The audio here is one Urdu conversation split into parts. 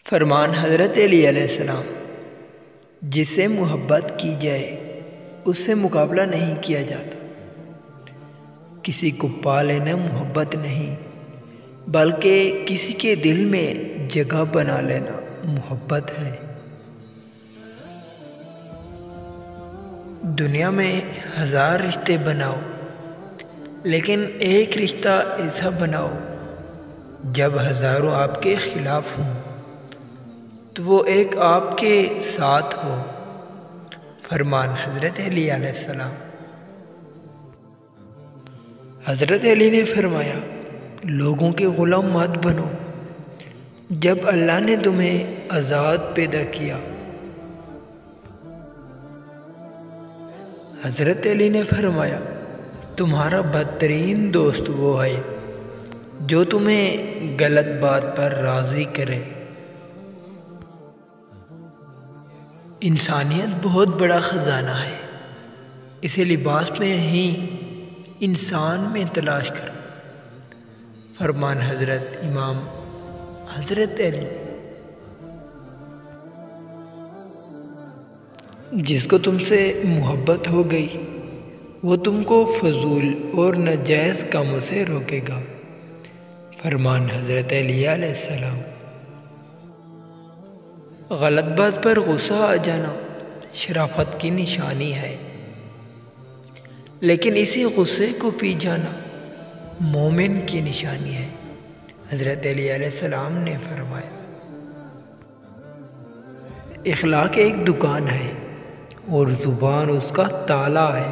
فرمان حضرت علی علیہ السلام، جس سے محبت کی جائے اس سے مقابلہ نہیں کیا جاتا۔ کسی کو پا لینا محبت نہیں، بلکہ کسی کے دل میں جگہ بنا لینا محبت ہے۔ دنیا میں 1000 رشتے بناؤ، لیکن ایک رشتہ ایسا بناؤ جب ہزاروں آپ کے خلاف ہوں تو وہ ایک آپ کے ساتھ ہو۔ فرمان حضرت علی علیہ السلام۔ حضرت علی نے فرمایا، لوگوں کے غلام مت بنو۔ جب اللہ نے تمہیں آزاد پیدا کیا۔ حضرت علی نے فرمایا، تمہارا بدترین دوست وہ ہے جو تمہیں غلط بات پر راضی کرے۔ انسانیت بہت بڑا خزانہ ہے، اسے لباس میں ہی انسان میں تلاش کرو۔ فرمان حضرت امام حضرت علی۔ جس کو تم سے محبت ہو گئی وہ تم کو فضول اور ناجائز کاموں سے روکے گا۔ فرمان حضرت علی علیہ السلام۔ غلط بات پر غصہ آ جانا شرافت کی نشانی ہے، لیکن اسی غصے کو پی جانا مومن کی نشانی ہے۔ حضرت علی علیہ السلام نے فرمایا، اخلاق ایک دکان ہے اور زبان اس کا تالا ہے۔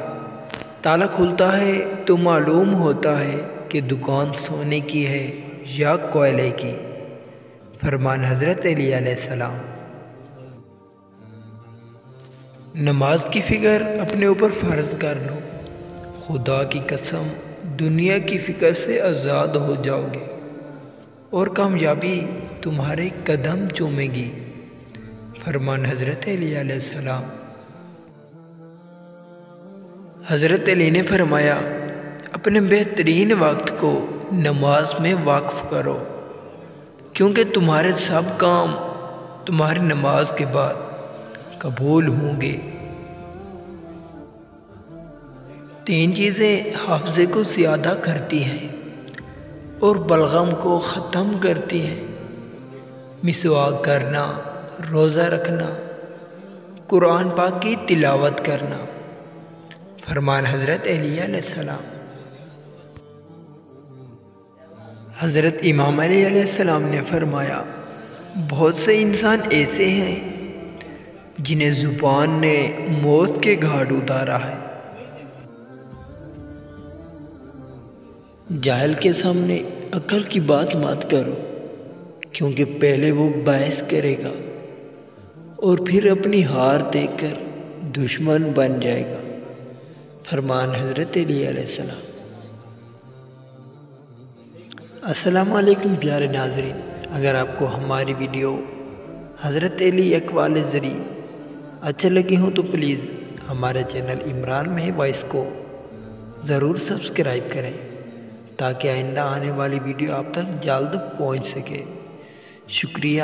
تالا کھلتا ہے تو معلوم ہوتا ہے کہ دکان سونے کی ہے یا کوئلے کی۔ فرمان حضرت علی علیہ السلام۔ نماز کی فکر اپنے اوپر فرض کر لو، خدا کی قسم دنیا کی فکر سے آزاد ہو جاؤ گے اور کامیابی تمہارے قدم چومے گی۔ فرمان حضرت علی علیہ السلام۔ حضرت علی نے فرمایا، اپنے بہترین وقت کو نماز میں وقف کرو، کیونکہ تمہارے سب کام تمہاری نماز کے بعد قبول ہوں گے۔ 3 چیزیں حافظے کو زیادہ کرتی ہیں اور بلغم کو ختم کرتی ہیں: مسواک کرنا، روزہ رکھنا، قرآن پاک کی تلاوت کرنا۔ فرمان حضرت علی علیہ السلام۔ حضرت امام علی علیہ السلام نے فرمایا، بہت سے انسان ایسے ہیں جنہیں زبان نے موت کے گھاٹ اتارا ہے۔ جاہل کے سامنے عقل کی بات مت کرو، کیونکہ پہلے وہ بحث کرے گا اور پھر اپنی ہار دیکھ کر دشمن بن جائے گا۔ فرمان حضرت علی علیہ السلام۔ السلام علیکم پیارے ناظرین، اگر آپ کو ہماری ویڈیو حضرت علی اقوال ذریعہ اچھے لگے ہوں تو پلیز ہمارے چینل عمران میں وائس کو ضرور سبسکرائب کریں تاکہ آئندہ آنے والی ویڈیو آپ تک جلد پہنچ سکے۔ شکریہ۔